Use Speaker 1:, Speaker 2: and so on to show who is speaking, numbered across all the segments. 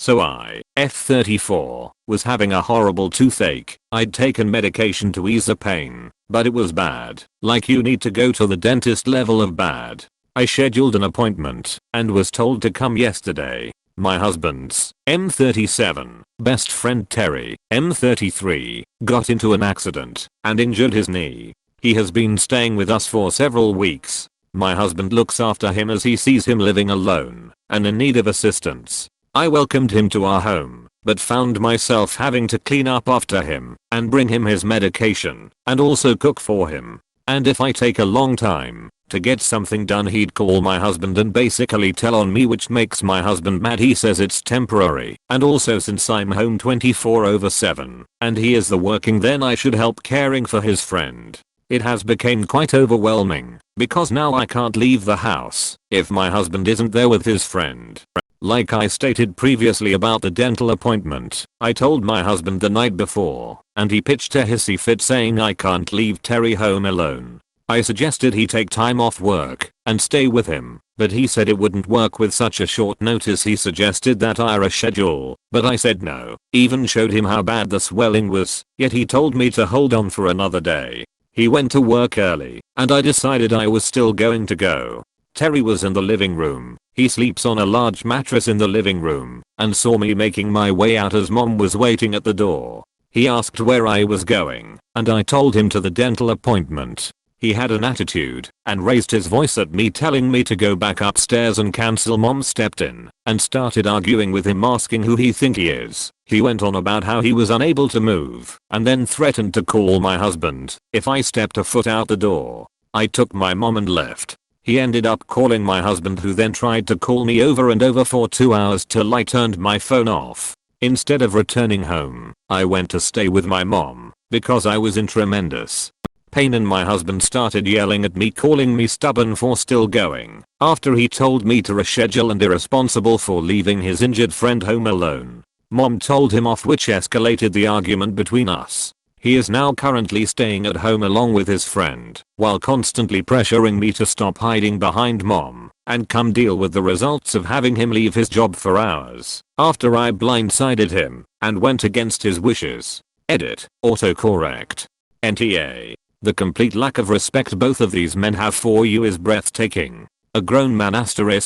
Speaker 1: So I, F34, was having a horrible toothache. I'd taken medication to ease the pain, but it was bad. Like you need to go to the dentist level of bad. I scheduled an appointment and was told to come yesterday. My husband's, M37, best friend Terry, M33, got into an accident and injured his knee. He has been staying with us for several weeks. My husband looks after him as he sees him living alone and in need of assistance. I welcomed him to our home, but found myself having to clean up after him and bring him his medication and also cook for him. And if I take a long time to get something done, he'd call my husband and basically tell on me, which makes my husband mad. He says it's temporary, and also since I'm home 24/7 and he is the working, then I should help caring for his friend. It has become quite overwhelming because now I can't leave the house if my husband isn't there with his friend. Like I stated previously about the dental appointment, I told my husband the night before and he pitched a hissy fit saying I can't leave Terry home alone. I suggested he take time off work and stay with him, but he said it wouldn't work with such a short notice. He suggested that I reschedule, but I said no. Even showed him how bad the swelling was, yet he told me to hold on for another day. He went to work early and I decided I was still going to go. Terry was in the living room. He sleeps on a large mattress in the living room and saw me making my way out as mom was waiting at the door. He asked where I was going and I told him to the dental appointment. He had an attitude and raised his voice at me, telling me to go back upstairs and cancel. Mom stepped in and started arguing with him, asking who he think he is. He went on about how he was unable to move and then threatened to call my husband if I stepped a foot out the door. I took my mom and left. He ended up calling my husband, who then tried to call me over and over for 2 hours till I turned my phone off. Instead of returning home, I went to stay with my mom because I was in tremendous pain, and my husband started yelling at me, calling me stubborn for still going after he told me to reschedule and irresponsible for leaving his injured friend home alone. Mom told him off, which escalated the argument between us. He is now currently staying at home along with his friend while constantly pressuring me to stop hiding behind mom and come deal with the results of having him leave his job for hours after I blindsided him and went against his wishes. Edit. Autocorrect. NTA. The complete lack of respect both of these men have for you is breathtaking. A grown man *tattling*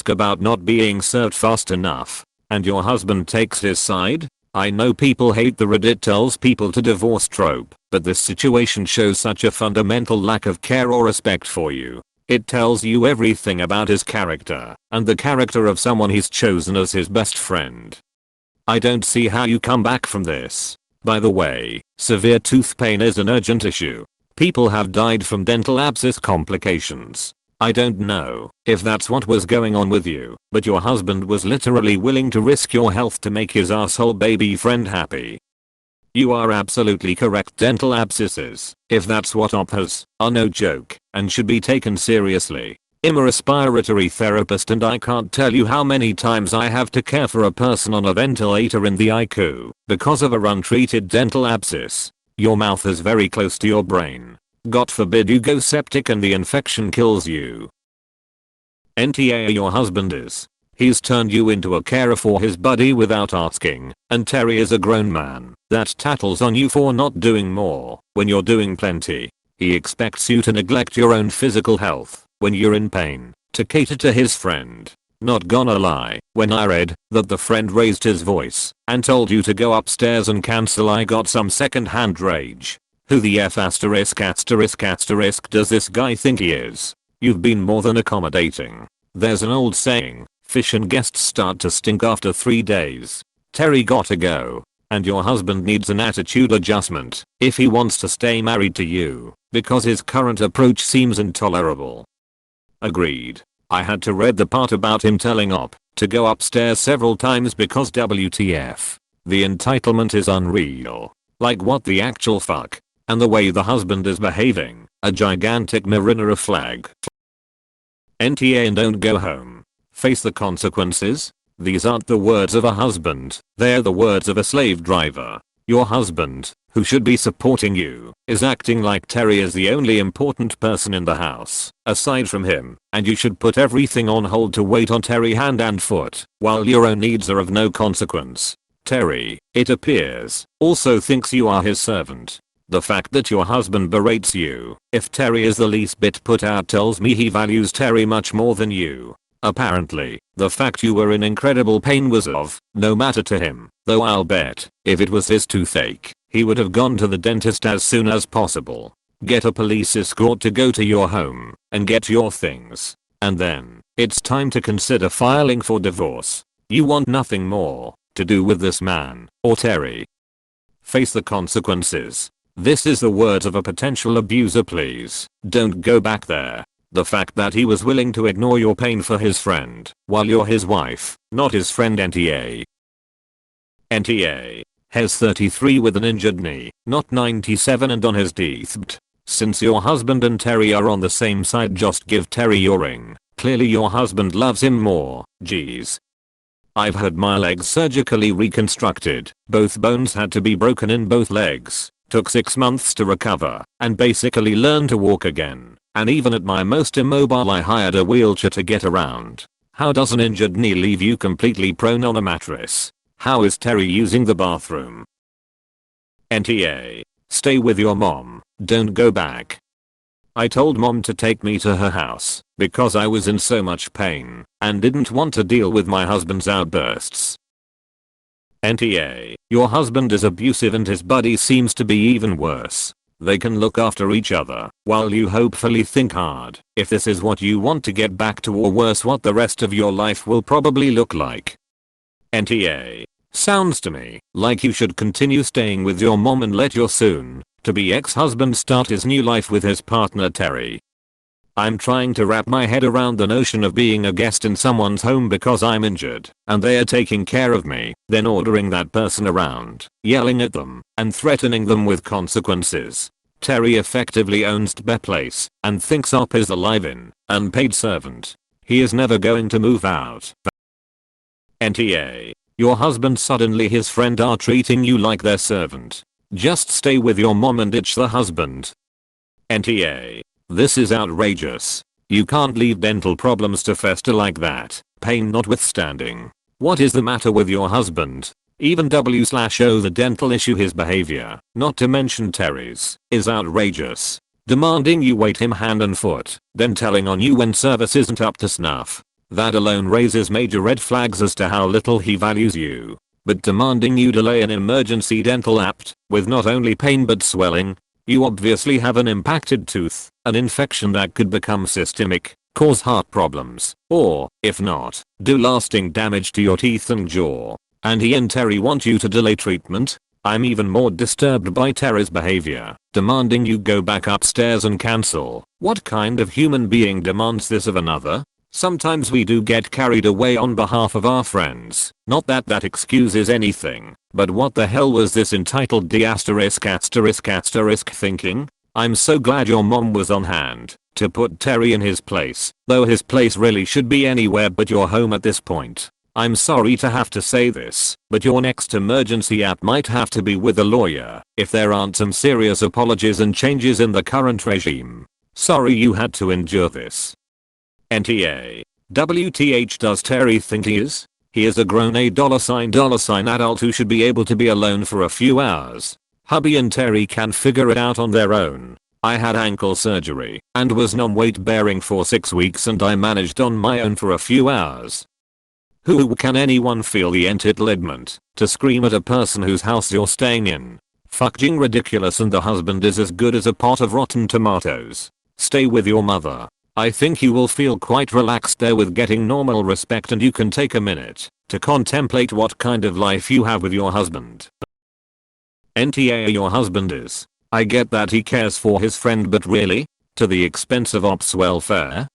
Speaker 1: about not being served fast enough. And your husband takes his side? I know people hate the Reddit tells people to divorce trope, but this situation shows such a fundamental lack of care or respect for you. It tells you everything about his character and the character of someone he's chosen as his best friend. I don't see how you come back from this. By the way, severe tooth pain is an urgent issue. People have died from dental abscess complications. I don't know if that's what was going on with you, but your husband was literally willing to risk your health to make his asshole baby friend happy. You are absolutely correct. Dental abscesses, if that's what has, are no joke and should be taken seriously. I'm a respiratory therapist and I can't tell you how many times I have to care for a person on a ventilator in the ICU because of a untreated dental abscess. Your mouth is very close to your brain. God forbid you go septic and the infection kills you. NTA. Your husband is. He's turned you into a carer for his buddy without asking, and Terry is a grown man that tattles on you for not doing more when you're doing plenty. He expects you to neglect your own physical health when you're in pain to cater to his friend. Not gonna lie, when I read that the friend raised his voice and told you to go upstairs and cancel, I got some second-hand rage. Who the F*** does this guy think he is? You've been more than accommodating. There's an old saying, fish and guests start to stink after 3 days. Terry gotta go. And your husband needs an attitude adjustment if he wants to stay married to you, because his current approach seems intolerable. Agreed. I had to read the part about him telling Op to go upstairs several times because WTF. The entitlement is unreal. Like what the actual fuck? And the way the husband is behaving, a gigantic mirror flag. NTA. And don't go home. Face the consequences. These aren't the words of a husband, they're the words of a slave driver. Your husband, who should be supporting you, is acting like Terry is the only important person in the house, aside from him, and you should put everything on hold to wait on Terry hand and foot, while your own needs are of no consequence. Terry, it appears, also thinks you are his servant. The fact that your husband berates you, if Terry is the least bit put out, tells me he values Terry much more than you. Apparently, the fact you were in incredible pain was of no matter to him, though I'll bet, if it was his toothache, he would have gone to the dentist as soon as possible. Get a police escort to go to your home, and get your things. And then, it's time to consider filing for divorce. You want nothing more to do with this man, or Terry. Face the consequences. This is the words of a potential abuser. Please, don't go back there. The fact that he was willing to ignore your pain for his friend, while you're his wife, not his friend. NTA. Hes 33 with an injured knee, not 97 and on his teeth. Since your husband and Terry are on the same side, just give Terry your ring. Clearly your husband loves him more. Geez. I've had my legs surgically reconstructed. Both bones had to be broken in both legs. Took 6 months to recover, and basically learn to walk again. And even at my most immobile I hired a wheelchair to get around. How does an injured knee leave you completely prone on a mattress? How is Terry using the bathroom? NTA. Stay with your mom, don't go back. I told mom to take me to her house, because I was in so much pain, and didn't want to deal with my husband's outbursts. NTA. Your husband is abusive and his buddy seems to be even worse. They can look after each other, while you hopefully think hard if this is what you want to get back to, or worse, what the rest of your life will probably look like. NTA. Sounds to me like you should continue staying with your mom and let your soon-to-be ex-husband start his new life with his partner Terry. I'm trying to wrap my head around the notion of being a guest in someone's home because I'm injured, and they are taking care of me, then ordering that person around, yelling at them, and threatening them with consequences. Terry effectively owns the place, and thinks Op is a live-in, unpaid servant. He is never going to move out. NTA. Your husband suddenly his friend are treating you like their servant. Just stay with your mom and ditch the husband. NTA. This is outrageous. You can't leave dental problems to fester like that, pain notwithstanding. What is the matter with your husband? Even W/O the dental issue, his behavior, not to mention Terry's, is outrageous. Demanding you wait him hand and foot, then telling on you when service isn't up to snuff. That alone raises major red flags as to how little he values you. But demanding you delay an emergency dental apt, with not only pain but swelling. You obviously have an impacted tooth, an infection that could become systemic, cause heart problems, or, if not, do lasting damage to your teeth and jaw. And he and Terry want you to delay treatment? I'm even more disturbed by Terry's behavior, demanding you go back upstairs and cancel. What kind of human being demands this of another? Sometimes we do get carried away on behalf of our friends, not that that excuses anything, but what the hell was this entitled D*** thinking? I'm so glad your mom was on hand to put Terry in his place, though his place really should be anywhere but your home at this point. I'm sorry to have to say this, but your next emergency app might have to be with a lawyer if there aren't some serious apologies and changes in the current regime. Sorry you had to endure this. NTA. WTH does Terry think he is? He is a grown $$ adult who should be able to be alone for a few hours. Hubby and Terry can figure it out on their own. I had ankle surgery and was non-weight bearing for 6 weeks and I managed on my own for a few hours. Who can anyone feel the entitlement to scream at a person whose house you're staying in? Fucking ridiculous, and the husband is as good as a pot of rotten tomatoes. Stay with your mother. I think you will feel quite relaxed there with getting normal respect, and you can take a minute to contemplate what kind of life you have with your husband. NTA. Your husband is. I get that he cares for his friend, but really? To the expense of Op's welfare?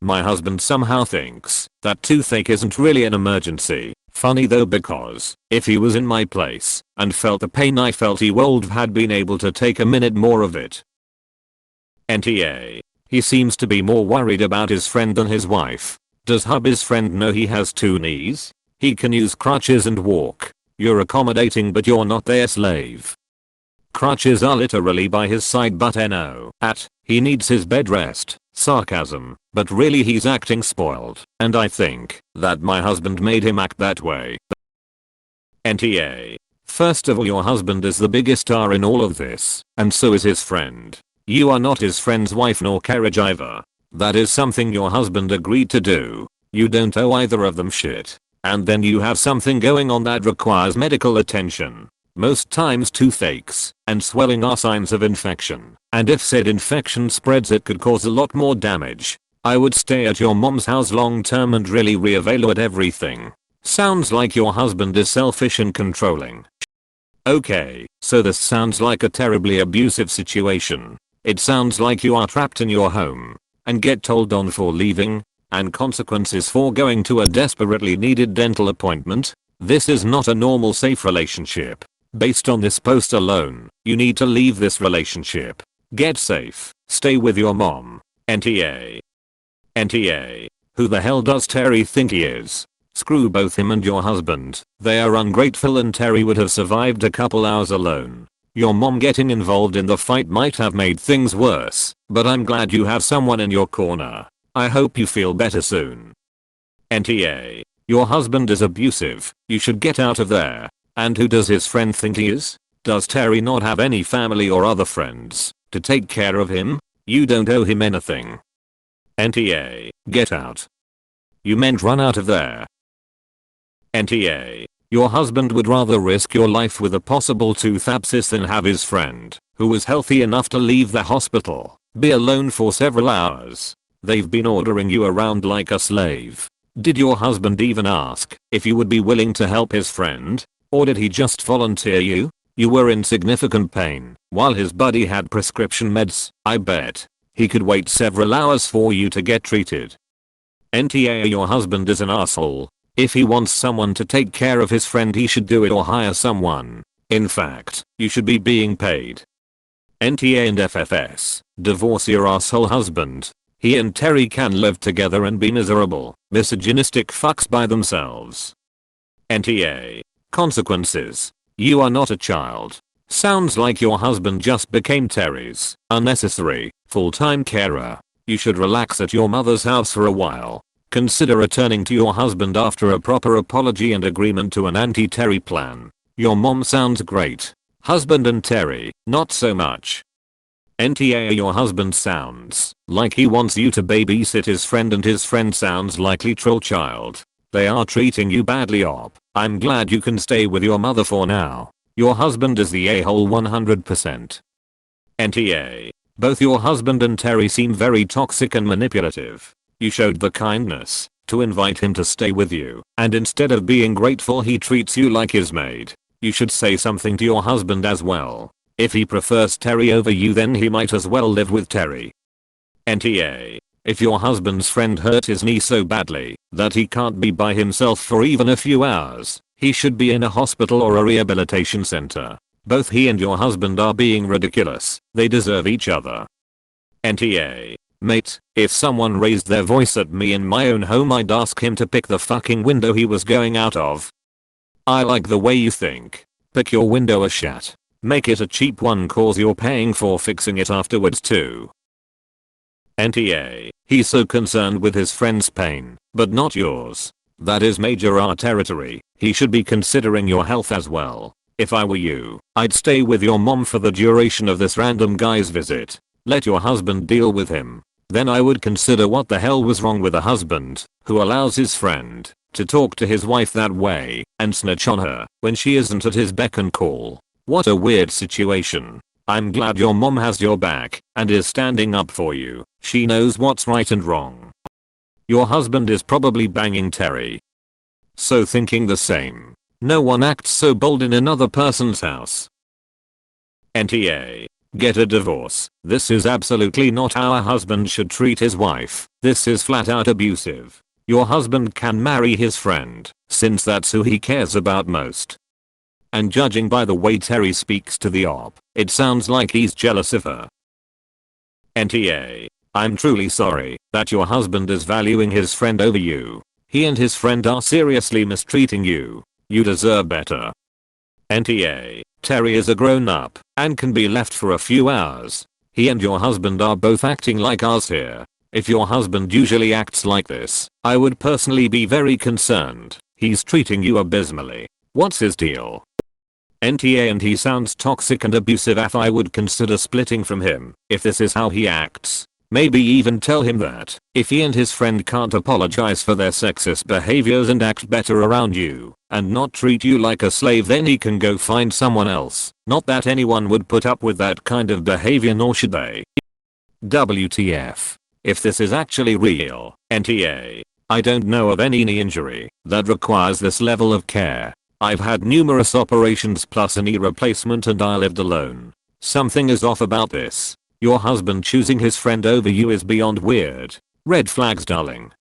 Speaker 1: My husband somehow thinks that toothache isn't really an emergency. Funny though, because if he was in my place and felt the pain I felt, he would have had been able to take a minute more of it. NTA. He seems to be more worried about his friend than his wife. Does hubby's friend know he has 2 knees? He can use crutches and walk. You're accommodating but you're not their slave. Crutches are literally by his side but no. He needs his bed rest. Sarcasm. But really he's acting spoiled. And I think that my husband made him act that way. NTA. First of all, your husband is the biggest star in all of this. And so is his friend. You are not his friend's wife nor carriage either. That is something your husband agreed to do. You don't owe either of them shit. And then you have something going on that requires medical attention. Most times toothaches and swelling are signs of infection. And if said infection spreads, it could cause a lot more damage. I would stay at your mom's house long term and really reevaluate everything. Sounds like your husband is selfish and controlling. Okay, so this sounds like a terribly abusive situation. It sounds like you are trapped in your home and get told on for leaving and consequences for going to a desperately needed dental appointment. This is not a normal safe relationship. Based on this post alone, you need to leave this relationship. Get safe. Stay with your mom. NTA. NTA. Who the hell does Terry think he is? Screw both him and your husband. They are ungrateful and Terry would have survived a couple hours alone. Your mom getting involved in the fight might have made things worse, but I'm glad you have someone in your corner. I hope you feel better soon. NTA. Your husband is abusive. You should get out of there. And who does his friend think he is? Does Terry not have any family or other friends to take care of him? You don't owe him anything. NTA. Get out. You meant run out of there. NTA. Your husband would rather risk your life with a possible tooth abscess than have his friend, who was healthy enough to leave the hospital, be alone for several hours. They've been ordering you around like a slave. Did your husband even ask if you would be willing to help his friend? Or did he just volunteer you? You were in significant pain while his buddy had prescription meds. I bet he could wait several hours for you to get treated. NTA. Your husband is an asshole. If he wants someone to take care of his friend, he should do it or hire someone. In fact, you should be being paid. NTA and FFS. Divorce your asshole husband. He and Terry can live together and be miserable, misogynistic fucks by themselves. NTA. Consequences. You are not a child. Sounds like your husband just became Terry's unnecessary, full-time carer. You should relax at your mother's house for a while. Consider returning to your husband after a proper apology and agreement to an anti-Terry plan. Your mom sounds great. Husband and Terry, not so much. NTA. Your husband sounds like he wants you to babysit his friend and his friend sounds like literal child. They are treating you badly op. I'm glad you can stay with your mother for now. Your husband is the a-hole 100%. NTA. Both your husband and Terry seem very toxic and manipulative. You showed the kindness to invite him to stay with you, and instead of being grateful he treats you like his maid. You should say something to your husband as well. If he prefers Terry over you, then he might as well live with Terry. NTA. If your husband's friend hurt his knee so badly that he can't be by himself for even a few hours, he should be in a hospital or a rehabilitation center. Both he and your husband are being ridiculous. They deserve each other. NTA. Mate, if someone raised their voice at me in my own home, I'd ask him to pick the fucking window he was going out of. I like the way you think. Pick your window a shat. Make it a cheap one cause you're paying for fixing it afterwards too. NTA. He's so concerned with his friend's pain, but not yours. That is major R territory. He should be considering your health as well. If I were you, I'd stay with your mom for the duration of this random guy's visit. Let your husband deal with him. Then I would consider what the hell was wrong with a husband who allows his friend to talk to his wife that way and snitch on her when she isn't at his beck and call. What a weird situation. I'm glad your mom has your back and is standing up for you. She knows what's right and wrong. Your husband is probably banging Terry. So thinking the same. No one acts so bold in another person's house. NTA. Get a divorce. This is absolutely not how a husband should treat his wife. This is flat out abusive. Your husband can marry his friend, since that's who he cares about most. And judging by the way Terry speaks to the op, it sounds like he's jealous of her. NTA. I'm truly sorry that your husband is valuing his friend over you. He and his friend are seriously mistreating you. You deserve better. NTA, Terry is a grown up and can be left for a few hours. He and your husband are both acting like ours here. If your husband usually acts like this, I would personally be very concerned. He's treating you abysmally. What's his deal? NTA, and he sounds toxic and abusive. If I would consider splitting from him if this is how he acts. Maybe even tell him that if he and his friend can't apologize for their sexist behaviors and act better around you and not treat you like a slave, then he can go find someone else. Not that anyone would put up with that kind of behavior, nor should they. WTF. If this is actually real, NTA, I don't know of any knee injury that requires this level of care. I've had numerous operations plus a knee replacement and I lived alone. Something is off about this. Your husband choosing his friend over you is beyond weird. Red flags, darling.